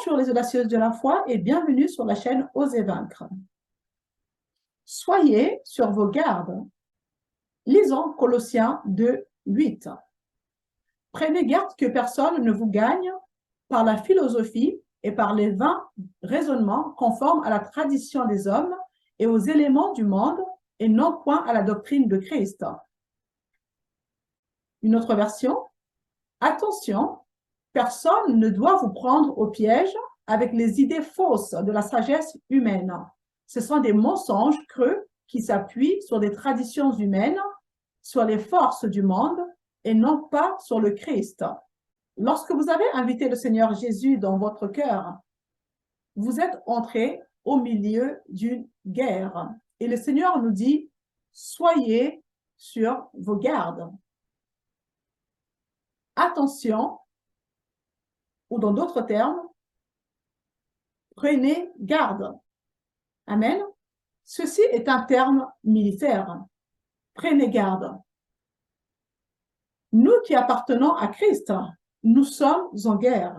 Bonjour les audacieuses de la foi et bienvenue sur la chaîne Osez vaincre. Soyez sur vos gardes. Lisons Colossiens 2, 8. Prenez garde que personne ne vous gagne par la philosophie et par les vains raisonnements conformes à la tradition des hommes et aux éléments du monde et non point à la doctrine de Christ. Une autre version. Attention, personne ne doit vous prendre au piège avec les idées fausses de la sagesse humaine. Ce sont des mensonges creux qui s'appuient sur des traditions humaines, sur les forces du monde et non pas sur le Christ. Lorsque vous avez invité le Seigneur Jésus dans votre cœur, vous êtes entré au milieu d'une guerre. Et le Seigneur nous dit, soyez sur vos gardes. Attention, ou dans d'autres termes, prenez garde. Amen. Ceci est un terme militaire. Prenez garde. Nous qui appartenons à Christ, nous sommes en guerre.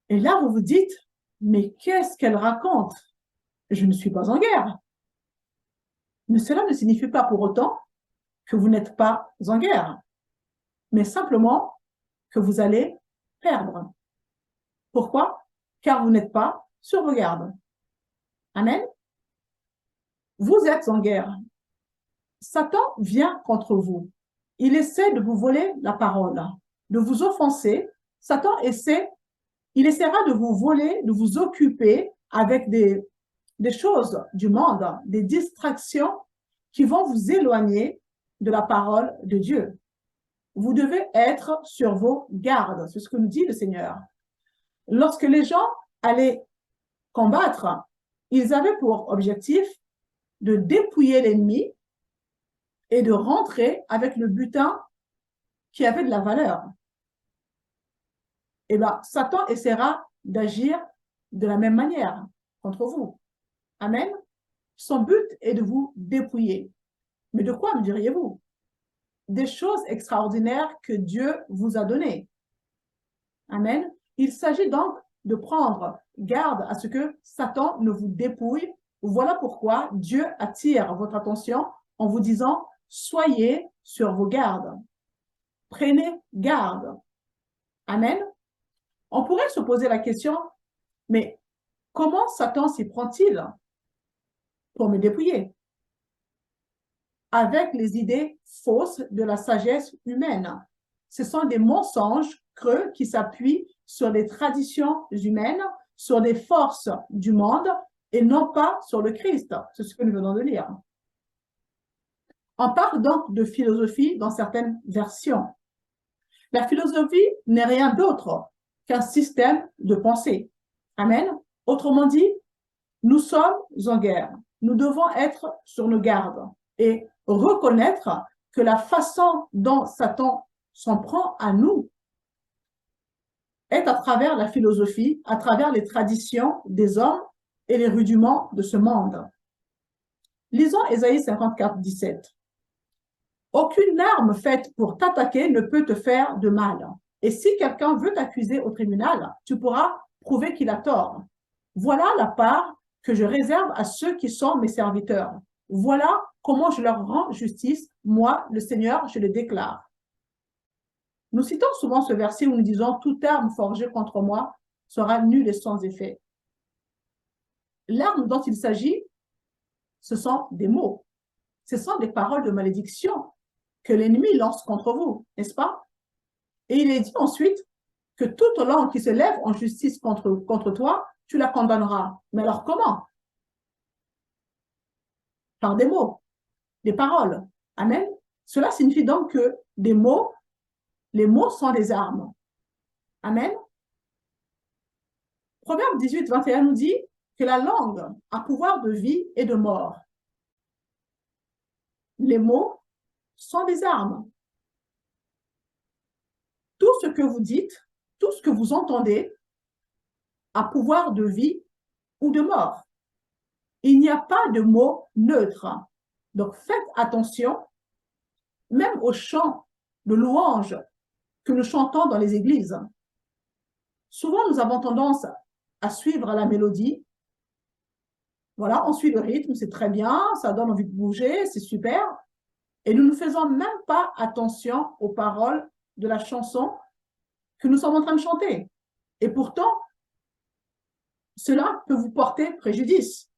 Et là, vous vous dites, mais qu'est-ce qu'elle raconte? Je ne suis pas en guerre. Mais cela ne signifie pas pour autant que vous n'êtes pas en guerre, mais simplement que vous allez perdre. Pourquoi? Car vous n'êtes pas sur vos gardes. Amen. Vous êtes en guerre. Satan vient contre vous. Il essaie de vous voler la parole, de vous offenser. Satan il essaiera de vous voler, de vous occuper avec des choses du monde, des distractions qui vont vous éloigner de la parole de Dieu. Vous devez être sur vos gardes. C'est ce que nous dit le Seigneur. Lorsque les gens allaient combattre, ils avaient pour objectif de dépouiller l'ennemi et de rentrer avec le butin qui avait de la valeur. Et bien, Satan essaiera d'agir de la même manière contre vous. Amen. Son but est de vous dépouiller. Mais de quoi me diriez-vous? Des choses extraordinaires que Dieu vous a données. Amen. Il s'agit donc de prendre garde à ce que Satan ne vous dépouille. Voilà pourquoi Dieu attire votre attention en vous disant « Soyez sur vos gardes. Prenez garde. » Amen. On pourrait se poser la question, mais comment Satan s'y prend-il pour me dépouiller? Avec les idées fausses de la sagesse humaine. Ce sont des mensonges creux qui s'appuient sur les traditions humaines, sur des forces du monde et non pas sur le Christ. C'est ce que nous venons de lire. On parle donc de philosophie dans certaines versions. La philosophie n'est rien d'autre qu'un système de pensée. Amen. Autrement dit, nous sommes en guerre. Nous devons être sur nos gardes et reconnaître que la façon dont Satan s'en prend à nous est à travers la philosophie, à travers les traditions des hommes et les rudiments de ce monde. Lisons Ésaïe 54, 17. Aucune arme faite pour t'attaquer ne peut te faire de mal. Et si quelqu'un veut t'accuser au tribunal, tu pourras prouver qu'il a tort. Voilà la part que je réserve à ceux qui sont mes serviteurs. Voilà comment je leur rends justice. Moi, le Seigneur, je le déclare. Nous citons souvent ce verset où nous disons « Toute arme forgée contre moi sera nulle et sans effet ». L'arme dont il s'agit, ce sont des mots. Ce sont des paroles de malédiction que l'ennemi lance contre vous, n'est-ce pas? Et il est dit ensuite que toute langue qui se lève en justice contre toi, tu la condamneras. Mais alors comment? Par des mots, des paroles. Amen. Cela signifie donc que les mots sont des armes. Amen. Proverbe 18, 21 nous dit que la langue a pouvoir de vie et de mort. Les mots sont des armes. Tout ce que vous dites, tout ce que vous entendez a pouvoir de vie ou de mort. Il n'y a pas de mot neutre. Donc, faites attention, même aux chants de louanges que nous chantons dans les églises. Souvent, nous avons tendance à suivre la mélodie. Voilà, on suit le rythme, c'est très bien, ça donne envie de bouger, c'est super. Et nous ne faisons même pas attention aux paroles de la chanson que nous sommes en train de chanter. Et pourtant, cela peut vous porter préjudice.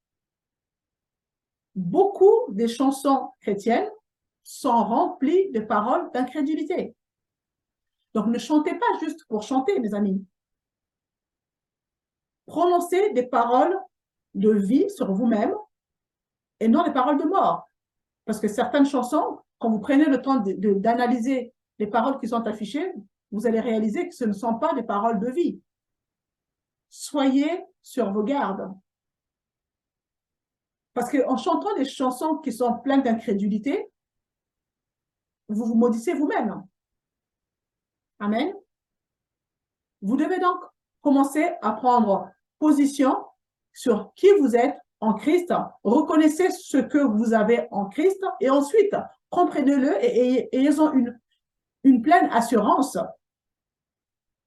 Beaucoup des chansons chrétiennes sont remplies de paroles d'incrédulité. Donc, ne chantez pas juste pour chanter, mes amis. Prononcez des paroles de vie sur vous-même et non des paroles de mort. Parce que certaines chansons, quand vous prenez le temps d'analyser les paroles qui sont affichées, vous allez réaliser que ce ne sont pas des paroles de vie. Soyez sur vos gardes. Parce qu'en chantant des chansons qui sont pleines d'incrédulité, vous vous maudissez vous-même. Amen. Vous devez donc commencer à prendre position sur qui vous êtes en Christ. Reconnaissez ce que vous avez en Christ et ensuite, comprenez-le et ayez-en une pleine assurance.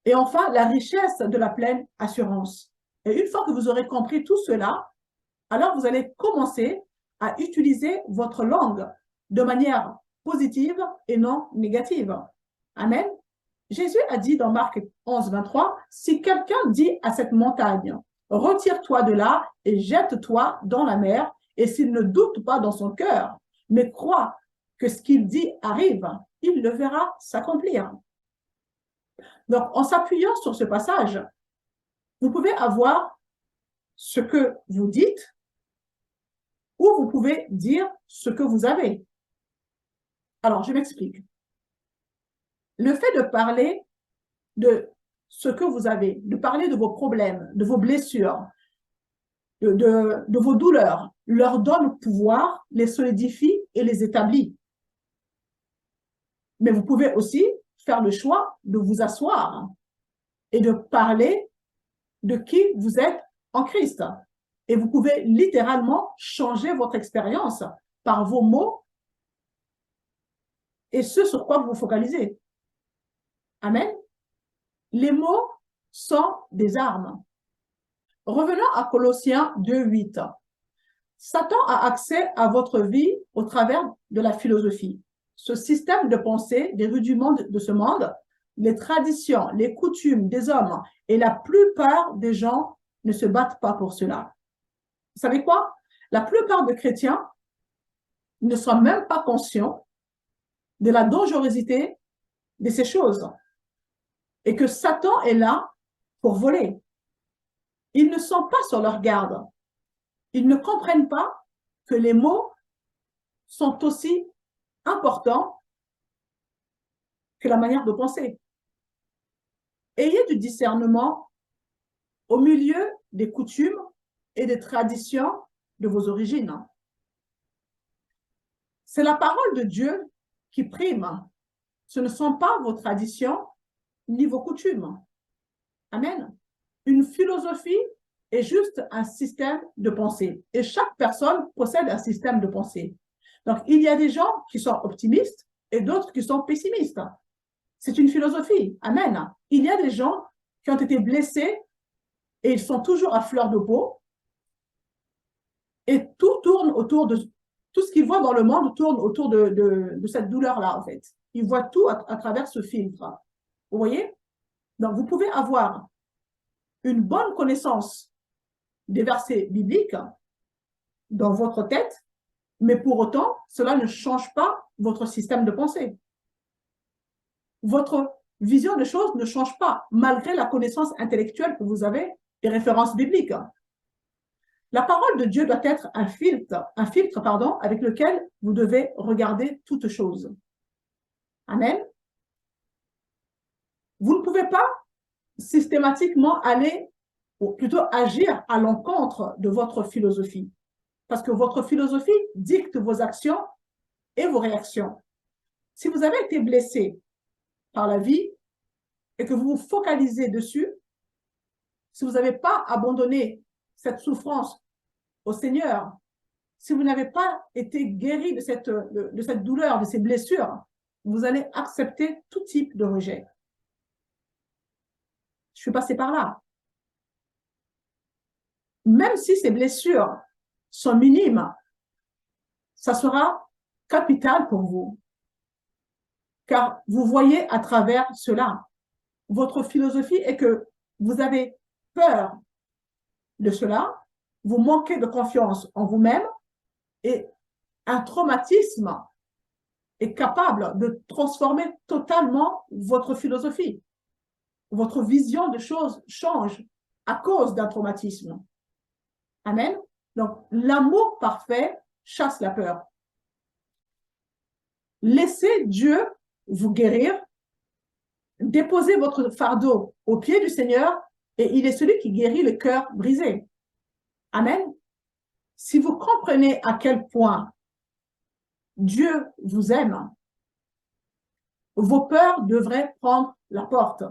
Et enfin, la richesse de la pleine assurance. Et une fois que vous aurez compris tout cela, alors vous allez commencer à utiliser votre langue de manière positive et non négative. Amen. Jésus a dit dans Marc 11, 23, « Si quelqu'un dit à cette montagne, retire-toi de là et jette-toi dans la mer, et s'il ne doute pas dans son cœur, mais croit que ce qu'il dit arrive, il le verra s'accomplir. » Donc, en s'appuyant sur ce passage, vous pouvez avoir ce que vous dites ou vous pouvez dire ce que vous avez. Alors, je m'explique. Le fait de parler de ce que vous avez, de parler de vos problèmes, de vos blessures, de vos douleurs, leur donne pouvoir, les solidifie et les établit. Mais vous pouvez aussi faire le choix de vous asseoir et de parler de qui vous êtes en Christ. Et vous pouvez littéralement changer votre expérience par vos mots et ce sur quoi vous vous focalisez. Amen. Les mots sont des armes. Revenons à Colossiens 2, 8. Satan a accès à votre vie au travers de la philosophie. Ce système de pensée des rudiments de ce monde, les traditions, les coutumes des hommes, et la plupart des gens ne se battent pas pour cela. Vous savez quoi? La plupart des chrétiens ne sont même pas conscients de la dangerosité de ces choses et que Satan est là pour voler. Ils ne sont pas sur leur garde. Ils ne comprennent pas que les mots sont aussi importants que la manière de penser. Ayez du discernement au milieu des coutumes et des traditions de vos origines. C'est la parole de Dieu qui prime. Ce ne sont pas vos traditions ni vos coutumes. Amen. Une philosophie est juste un système de pensée. Et chaque personne possède un système de pensée. Donc, il y a des gens qui sont optimistes et d'autres qui sont pessimistes. C'est une philosophie. Amen. Il y a des gens qui ont été blessés et ils sont toujours à fleur de peau. Et tout tourne autour de... Tout ce qu'ils voient dans le monde tourne autour de cette douleur-là, en fait. Ils voient tout à travers ce filtre. Vous voyez? Donc, vous pouvez avoir une bonne connaissance des versets bibliques dans votre tête, mais pour autant, cela ne change pas votre système de pensée. Votre vision des choses ne change pas, malgré la connaissance intellectuelle que vous avez des références bibliques. La parole de Dieu doit être un filtre, avec lequel vous devez regarder toutes choses. Amen. Vous ne pouvez pas systématiquement aller, ou plutôt agir à l'encontre de votre philosophie. Parce que votre philosophie dicte vos actions et vos réactions. Si vous avez été blessé par la vie et que vous vous focalisez dessus, si vous n'avez pas abandonné cette souffrance au Seigneur, si vous n'avez pas été guéri de cette douleur, de ces blessures, vous allez accepter tout type de rejet. Je suis passé par là. Même si ces blessures sont minimes, ça sera capital pour vous, car vous voyez à travers cela. Votre philosophie est que vous avez peur de cela, vous manquez de confiance en vous-même et un traumatisme est capable de transformer totalement votre philosophie. Votre vision des choses change à cause d'un traumatisme. Amen. Donc, l'amour parfait chasse la peur. Laissez Dieu vous guérir. Déposez votre fardeau aux pieds du Seigneur et il est celui qui guérit le cœur brisé. Amen. Si vous comprenez à quel point Dieu vous aime, vos peurs devraient prendre la porte.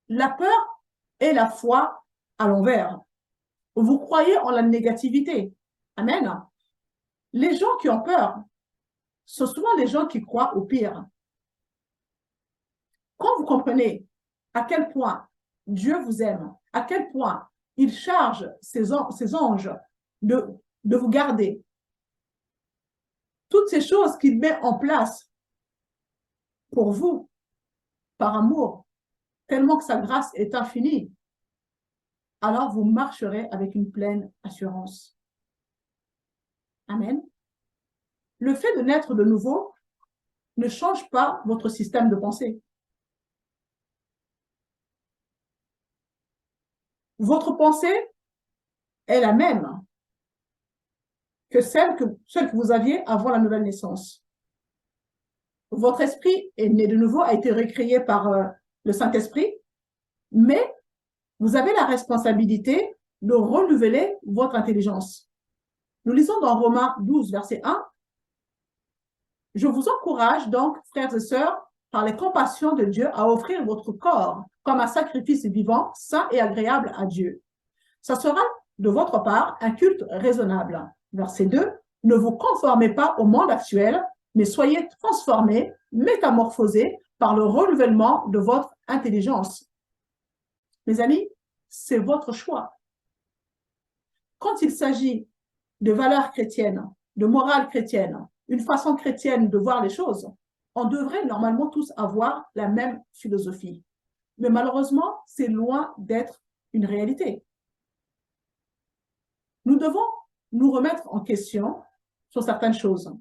La peur est la foi à l'envers. Vous croyez en la négativité. Amen. Les gens qui ont peur sont souvent les gens qui croient au pire. Quand vous comprenez à quel point Dieu vous aime, à quel point il charge ses anges de vous garder, toutes ces choses qu'il met en place pour vous, par amour, tellement que sa grâce est infinie, alors vous marcherez avec une pleine assurance. Amen. Le fait de naître de nouveau ne change pas votre système de pensée. Votre pensée est la même que celle que vous aviez avant la nouvelle naissance. Votre esprit est né de nouveau, a été recréé par le Saint-Esprit, mais vous avez la responsabilité de renouveler votre intelligence. Nous lisons dans Romains 12, verset 1. Je vous encourage donc, frères et sœurs, par les compassions de Dieu, à offrir votre corps comme un sacrifice vivant, saint et agréable à Dieu. Ça sera de votre part un culte raisonnable. Verset 2. Ne vous conformez pas au monde actuel, mais soyez transformés, métamorphosés par le renouvellement de votre intelligence. Mes amis, c'est votre choix. Quand il s'agit de valeurs chrétiennes, de morale chrétienne, une façon chrétienne de voir les choses, on devrait normalement tous avoir la même philosophie. Mais malheureusement, c'est loin d'être une réalité. Nous devons nous remettre en question sur certaines choses,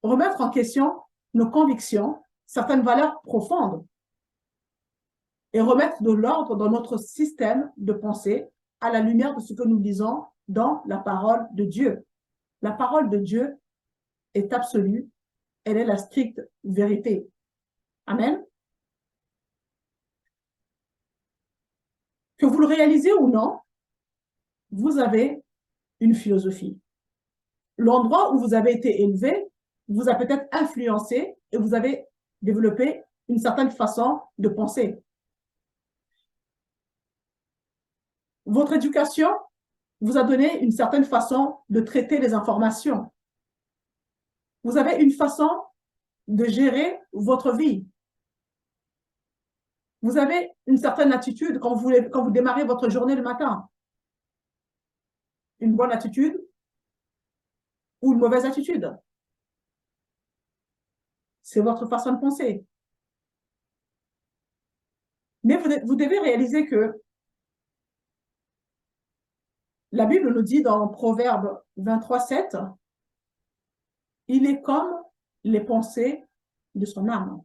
remettre en question nos convictions, certaines valeurs profondes et remettre de l'ordre dans notre système de pensée à la lumière de ce que nous lisons dans la parole de Dieu. La parole de Dieu est absolue, elle est la stricte vérité. Amen. Que vous le réalisez ou non, vous avez une philosophie. L'endroit où vous avez été élevé vous a peut-être influencé et vous avez développé une certaine façon de penser. Votre éducation vous a donné une certaine façon de traiter les informations. Vous avez une façon de gérer votre vie. Vous avez une certaine attitude quand vous démarrez votre journée le matin. Une bonne attitude ou une mauvaise attitude. C'est votre façon de penser. Mais vous devez réaliser que la Bible nous dit dans Proverbe 23, 7, il est comme les pensées de son âme.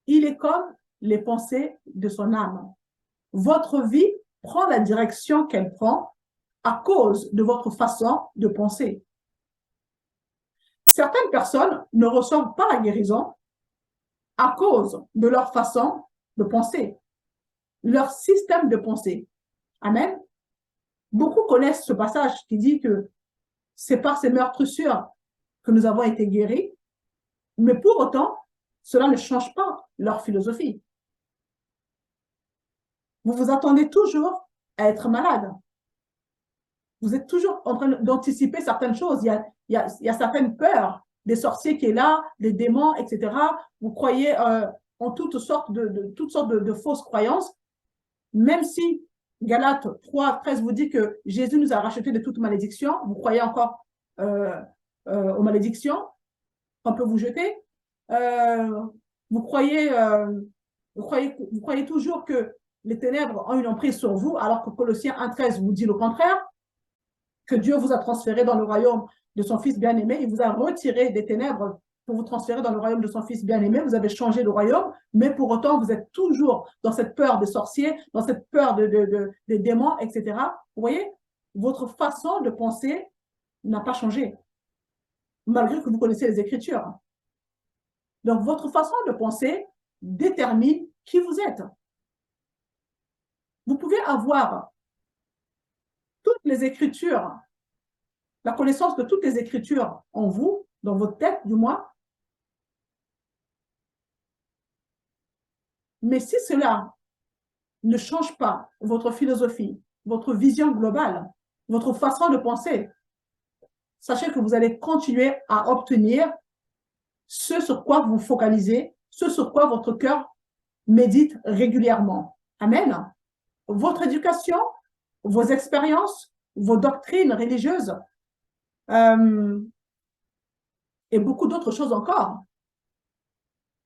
Il est comme les pensées de son âme. Votre vie prend la direction qu'elle prend à cause de votre façon de penser. Certaines personnes ne ressentent pas la guérison à cause de leur façon de penser, leur système de pensée. Amen. Beaucoup connaissent ce passage qui dit que c'est par ces meurtrissures que nous avons été guéris, mais pour autant, cela ne change pas leur philosophie. Vous vous attendez toujours à être malade. Vous êtes toujours en train d'anticiper certaines choses. Il y a certaines peurs, des sorciers qui est là, des démons, etc. Vous croyez ont toutes sortes de fausses croyances, même si Galates 3, 13 vous dit que Jésus nous a rachetés de toute malédiction, vous croyez encore aux malédictions qu'on peut vous jeter. Vous croyez toujours que les ténèbres ont une emprise sur vous, alors que Colossiens 1,13 vous dit le contraire, que Dieu vous a transféré dans le royaume de son Fils bien-aimé, il vous a retiré des ténèbres pour vous transférer dans le royaume de son Fils bien-aimé, vous avez changé de royaume, mais pour autant, vous êtes toujours dans cette peur des sorciers, dans cette peur des démons, etc. Vous voyez, votre façon de penser n'a pas changé, malgré que vous connaissez les Écritures. Donc, votre façon de penser détermine qui vous êtes. Vous pouvez avoir toutes les Écritures, la connaissance de toutes les Écritures en vous, dans votre tête du moins, mais si cela ne change pas votre philosophie, votre vision globale, votre façon de penser, sachez que vous allez continuer à obtenir ce sur quoi vous focalisez, ce sur quoi votre cœur médite régulièrement. Amen. Votre éducation, vos expériences, vos doctrines religieuses et beaucoup d'autres choses encore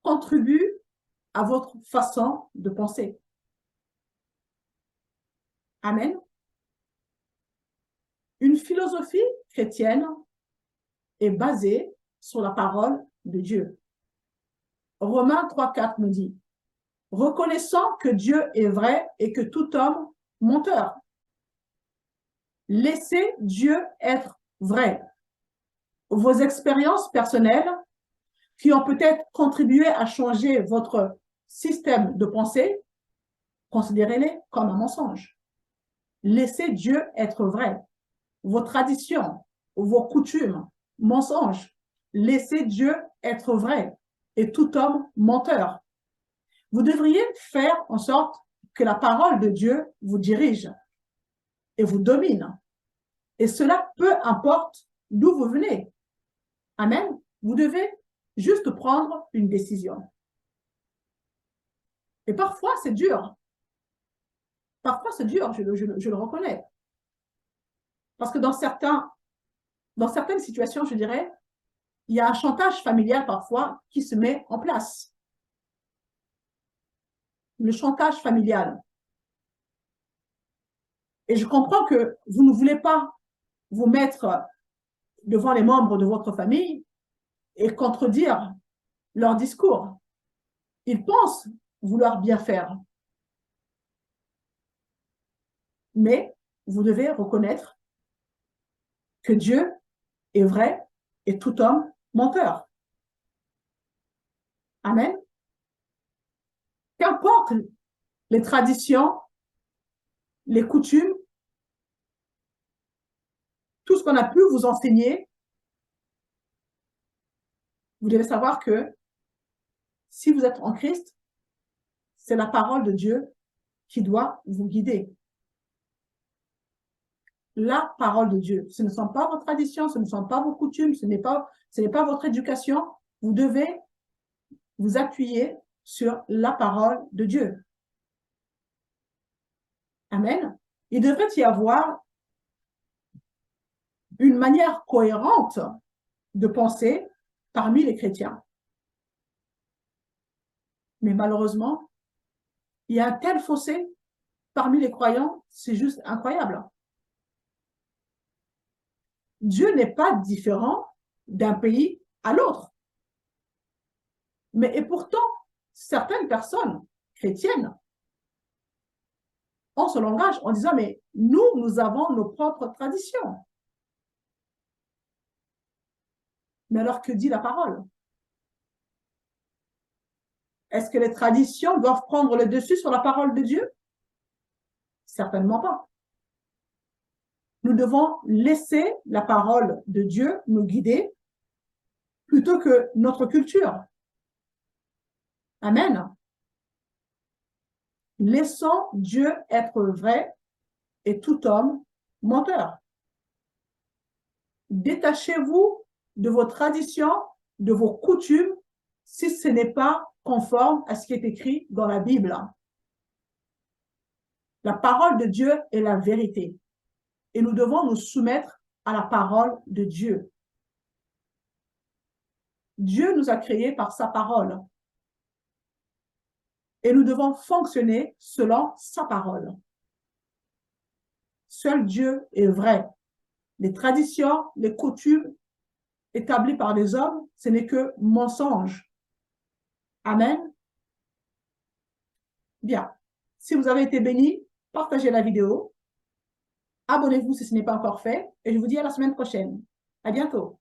contribuent à votre façon de penser. Amen. Une philosophie chrétienne est basée sur la parole de Dieu. Romains 3,4 nous dit « Reconnaissant que Dieu est vrai et que tout homme menteur. Laissez Dieu être vrai. Vos expériences personnelles qui ont peut-être contribué à changer votre système de pensée, considérez-les comme un mensonge. Laissez Dieu être vrai. Vos traditions, vos coutumes, mensonges. Laissez Dieu être vrai et tout homme menteur. Vous devriez faire en sorte que la parole de Dieu vous dirige et vous domine. Et cela, peu importe d'où vous venez. Amen. Vous devez juste prendre une décision. Et parfois, c'est dur. Parfois, c'est dur, je le reconnais. Parce que dans certaines situations, je dirais, il y a un chantage familial parfois qui se met en place. Le chantage familial. Et je comprends que vous ne voulez pas vous mettre devant les membres de votre famille et contredire leur discours. Ils pensent vouloir bien faire. Mais vous devez reconnaître que Dieu est vrai et tout homme menteur. Amen. Qu'importe les traditions, les coutumes, tout ce qu'on a pu vous enseigner, vous devez savoir que si vous êtes en Christ, c'est la parole de Dieu qui doit vous guider. La parole de Dieu. Ce ne sont pas vos traditions, ce ne sont pas vos coutumes, ce n'est pas votre éducation. Vous devez vous appuyer sur la parole de Dieu. Amen. Il devrait y avoir une manière cohérente de penser parmi les chrétiens. Mais malheureusement, il y a un tel fossé parmi les croyants, c'est juste incroyable. Dieu n'est pas différent d'un pays à l'autre. Et pourtant, certaines personnes chrétiennes ont ce langage en disant, mais nous avons nos propres traditions. Mais alors, que dit la parole? Est-ce que les traditions doivent prendre le dessus sur la parole de Dieu? Certainement pas. Nous devons laisser la parole de Dieu nous guider plutôt que notre culture. Amen. Laissons Dieu être vrai et tout homme menteur. Détachez-vous de vos traditions, de vos coutumes, si ce n'est pas conforme à ce qui est écrit dans la Bible. La parole de Dieu est la vérité. Et nous devons nous soumettre à la parole de Dieu. Dieu nous a créés par sa parole. Et nous devons fonctionner selon sa parole. Seul Dieu est vrai. Les traditions, les coutumes établies par des hommes, ce n'est que mensonge. Amen. Bien. Si vous avez été bénis, partagez la vidéo. Abonnez-vous si ce n'est pas encore fait. Et je vous dis à la semaine prochaine. À bientôt.